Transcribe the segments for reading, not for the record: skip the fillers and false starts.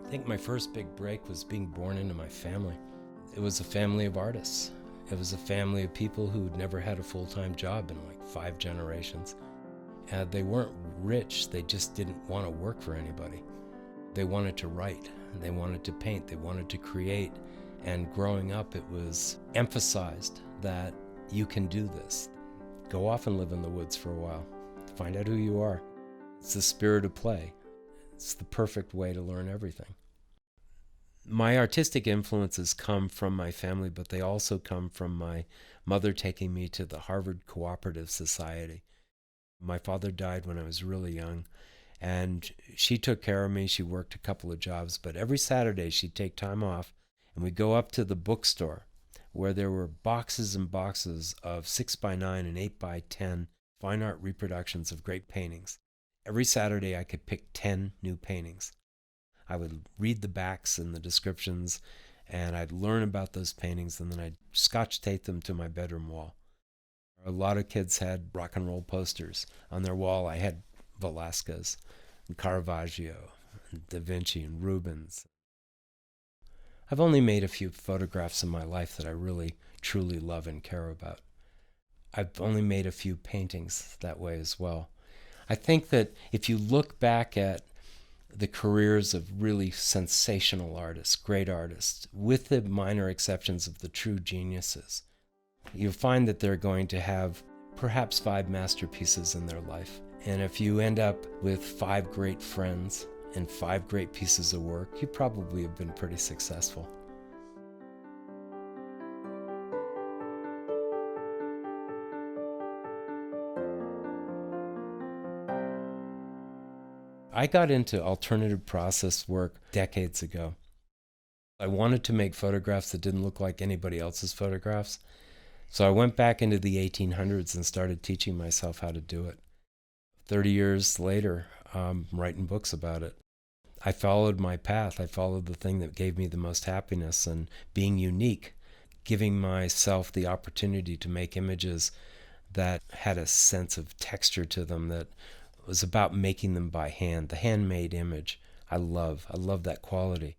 I think my first big break was being born into my family. It was a family of artists. It was a family of people who'd never had a full-time job in like 5 generations. And they weren't rich, they just didn't want to work for anybody. They wanted to write, they wanted to paint, they wanted to create. And growing up, it was emphasized that you can do this. Go off and live in the woods for a while. Find out who you are. It's the spirit of play. It's the perfect way to learn everything. My artistic influences come from my family, but they also come from my mother taking me to the Harvard Cooperative Society. My father died when I was really young, and she took care of me. She worked a couple of jobs, but every Saturday she'd take time off, and we'd go up to the bookstore where there were boxes and boxes of 6x9 and 8x10 fine art reproductions of great paintings. Every Saturday I could pick 10 new paintings. I would read the backs and the descriptions, and I'd learn about those paintings, and then I'd scotch tape them to my bedroom wall. A lot of kids had rock and roll posters on their wall. I had Velázquez and Caravaggio and Da Vinci and Rubens. I've only made a few photographs in my life that I really, truly love and care about. I've only made a few paintings that way as well. I think that if you look back at the careers of really sensational artists, great artists, with the minor exceptions of the true geniuses, you'll find that they're going to have perhaps 5 masterpieces in their life. And if you end up with 5 great friends and 5 great pieces of work, you probably have been pretty successful. I got into alternative process work decades ago. I wanted to make photographs that didn't look like anybody else's photographs. So I went back into the 1800s and started teaching myself how to do it. 30 years later, I'm writing books about it. I followed my path. I followed the thing that gave me the most happiness, and being unique, giving myself the opportunity to make images that had a sense of texture to them, that was about making them by hand, the handmade image. I love that quality.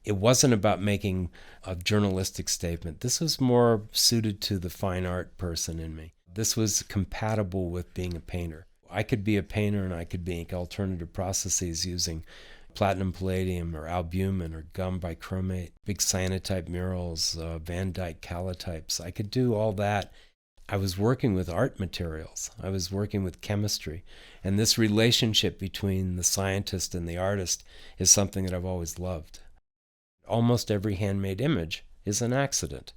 It wasn't about making a journalistic statement. This was more suited to the fine art person in me. This was compatible with being a painter. I could be a painter and I could make alternative processes using platinum palladium or albumin or gum bichromate, big cyanotype murals, Van Dyck calotypes. I could do all that. I was working with art materials. I was working with chemistry. And this relationship between the scientist and the artist is something that I've always loved. Almost every handmade image is an accident,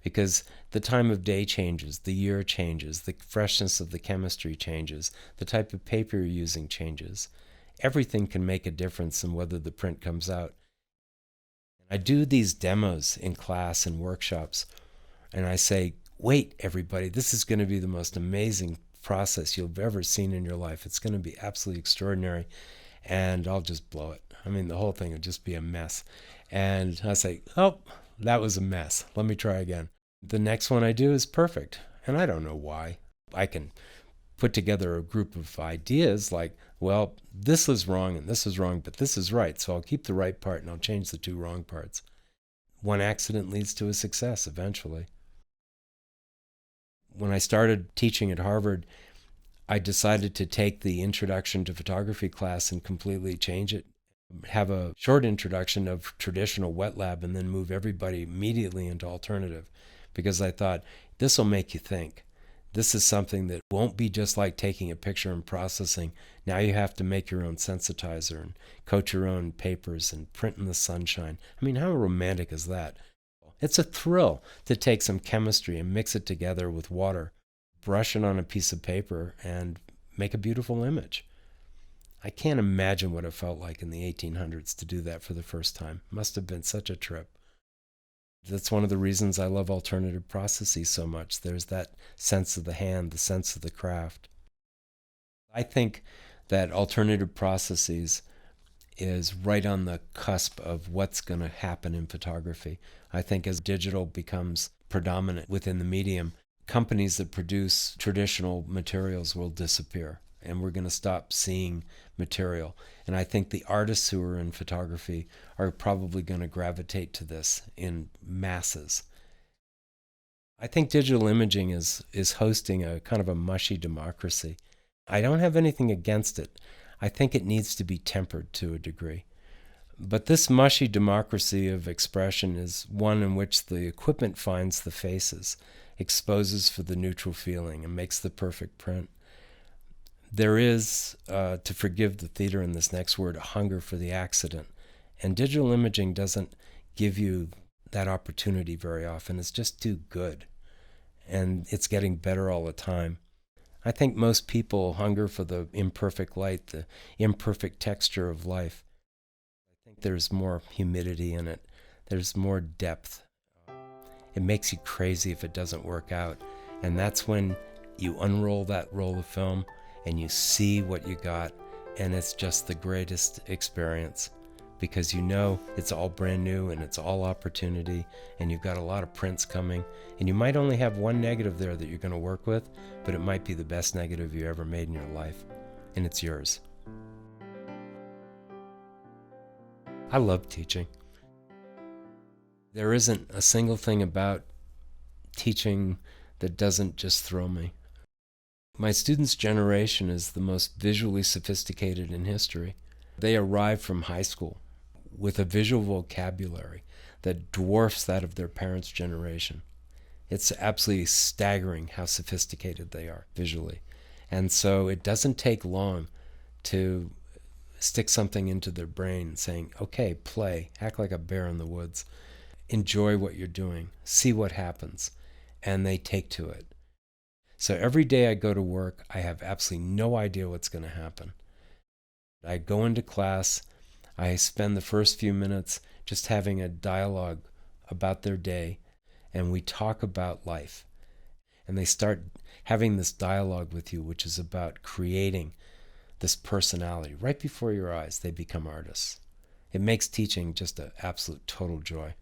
because the time of day changes, the year changes, the freshness of the chemistry changes, the type of paper you're using changes. Everything can make a difference in whether the print comes out. I do these demos in class and workshops, and I say, wait, everybody, this is going to be the most amazing process you've ever seen in your life. It's going to be absolutely extraordinary, and I'll just blow it. I mean, the whole thing would just be a mess. And I say, oh, that was a mess. Let me try again. The next one I do is perfect, and I don't know why. I can put together a group of ideas like, well, this is wrong and this is wrong, but this is right, so I'll keep the right part and I'll change the 2 wrong parts. One accident leads to a success eventually. When I started teaching at Harvard, I decided to take the introduction to photography class and completely change it. Have a short introduction of traditional wet lab and then move everybody immediately into alternative, because I thought, this will make you think. This is something that won't be just like taking a picture and processing. Now you have to make your own sensitizer and coat your own papers and print in the sunshine. I mean, how romantic is that? It's a thrill to take some chemistry and mix it together with water, brush it on a piece of paper, and make a beautiful image. I can't imagine what it felt like in the 1800s to do that for the first time. It must have been such a trip. That's one of the reasons I love alternative processes so much. There's that sense of the hand, the sense of the craft. I think that alternative processes is right on the cusp of what's going to happen in photography. I think as digital becomes predominant within the medium, companies that produce traditional materials will disappear. and we're going to stop seeing material. And I think the artists who are in photography are probably going to gravitate to this in masses. I think digital imaging is hosting a kind of a mushy democracy. I don't have anything against it. I think it needs to be tempered to a degree. But this mushy democracy of expression is one in which the equipment finds the faces, exposes for the neutral feeling, and makes the perfect print. There is, to forgive the theater in this next word, a hunger for the accident. And digital imaging doesn't give you that opportunity very often. It's just too good. And it's getting better all the time. I think most people hunger for the imperfect light, the imperfect texture of life. I think there's more humidity in it. There's more depth. It makes you crazy if it doesn't work out. And that's when you unroll that roll of film and you see what you got, and it's just the greatest experience, because you know it's all brand new and it's all opportunity, and you've got a lot of prints coming, and you might only have one negative there that you're going to work with, but it might be the best negative you ever made in your life, and it's yours. I love teaching. There isn't a single thing about teaching that doesn't just thrill me. My students' generation is the most visually sophisticated in history. They arrive from high school with a visual vocabulary that dwarfs that of their parents' generation. It's absolutely staggering how sophisticated they are visually. And so it doesn't take long to stick something into their brain saying, okay, play, act like a bear in the woods, enjoy what you're doing, see what happens, and they take to it. So every day I go to work, I have absolutely no idea what's going to happen. I go into class, I spend the first few minutes just having a dialogue about their day, and we talk about life. And they start having this dialogue with you, which is about creating this personality. Right before your eyes, they become artists. It makes teaching just an absolute total joy.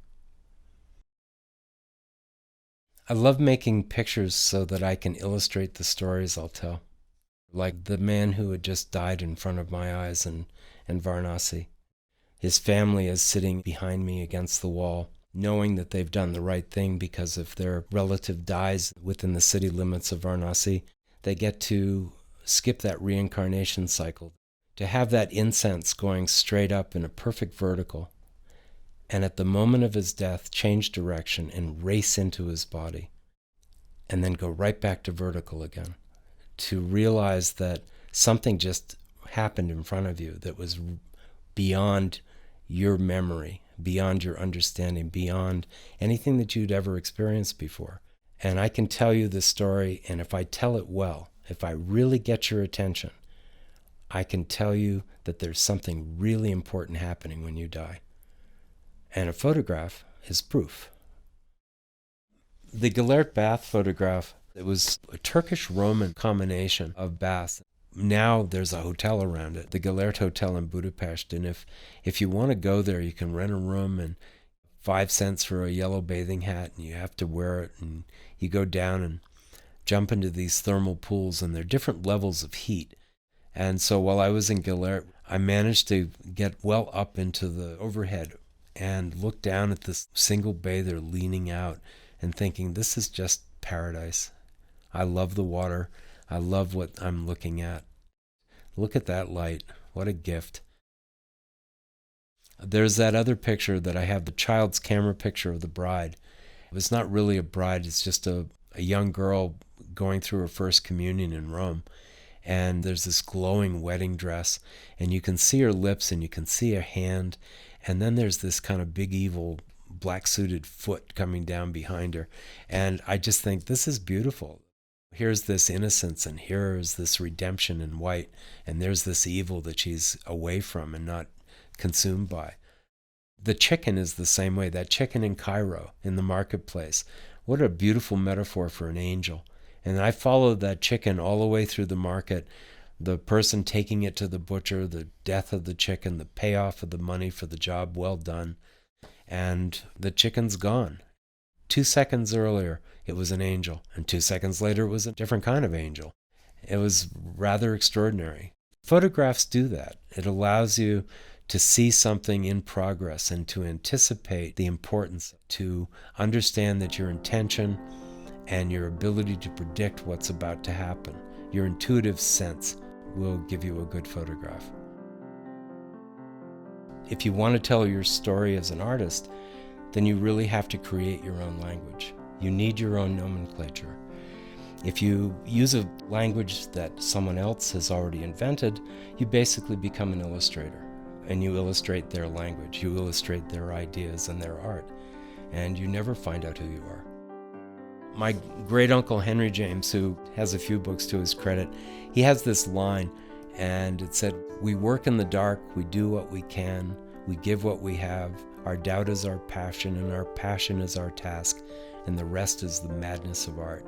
I love making pictures so that I can illustrate the stories I'll tell. Like the man who had just died in front of my eyes in Varanasi. His family is sitting behind me against the wall, knowing that they've done the right thing, because if their relative dies within the city limits of Varanasi, they get to skip that reincarnation cycle, to have that incense going straight up in a perfect vertical, and at the moment of his death change direction and race into his body, and then go right back to vertical again, to realize that something just happened in front of you that was beyond your memory, beyond your understanding, beyond anything that you'd ever experienced before. And I can tell you this story, and if I tell it well, if I really get your attention, I can tell you that there's something really important happening when you die. And a photograph is proof. The Gellert bath photograph, it was a Turkish-Roman combination of baths. Now there's a hotel around it, the Gellert Hotel in Budapest, and if you want to go there, you can rent a room, and 5 cents for a yellow bathing hat, and you have to wear it, and you go down and jump into these thermal pools, and there are different levels of heat. And so while I was in Gellert, I managed to get well up into the overhead and look down at this single bather leaning out and thinking, this is just paradise. I love the water. I love what I'm looking at. Look at that light. What a gift. There's that other picture that I have, the child's camera picture of the bride. It's not really a bride. It's just a young girl going through her first communion in Rome. And there's this glowing wedding dress, and you can see her lips and you can see her hand. And then there's this kind of big evil black-suited foot coming down behind her. And I just think, this is beautiful. Here's this innocence, and here's this redemption in white, and there's this evil that she's away from and not consumed by. The chicken is the same way. That chicken in Cairo, in the marketplace. What a beautiful metaphor for an angel. And I followed that chicken all the way through the market, the person taking it to the butcher, the death of the chicken, the payoff of the money for the job well done, and the chicken's gone. 2 seconds earlier, it was an angel, and 2 seconds later, it was a different kind of angel. It was rather extraordinary. Photographs do that. It allows you to see something in progress and to anticipate the importance, to understand that your intention and your ability to predict what's about to happen, your intuitive sense, will give you a good photograph. If you want to tell your story as an artist, then you really have to create your own language. You need your own nomenclature. If you use a language that someone else has already invented, you basically become an illustrator, and you illustrate their language, you illustrate their ideas and their art, and you never find out who you are. My great uncle Henry James, who has a few books to his credit, he has this line, and it said, "We work in the dark, we do what we can, we give what we have, our doubt is our passion, and our passion is our task, and the rest is the madness of art."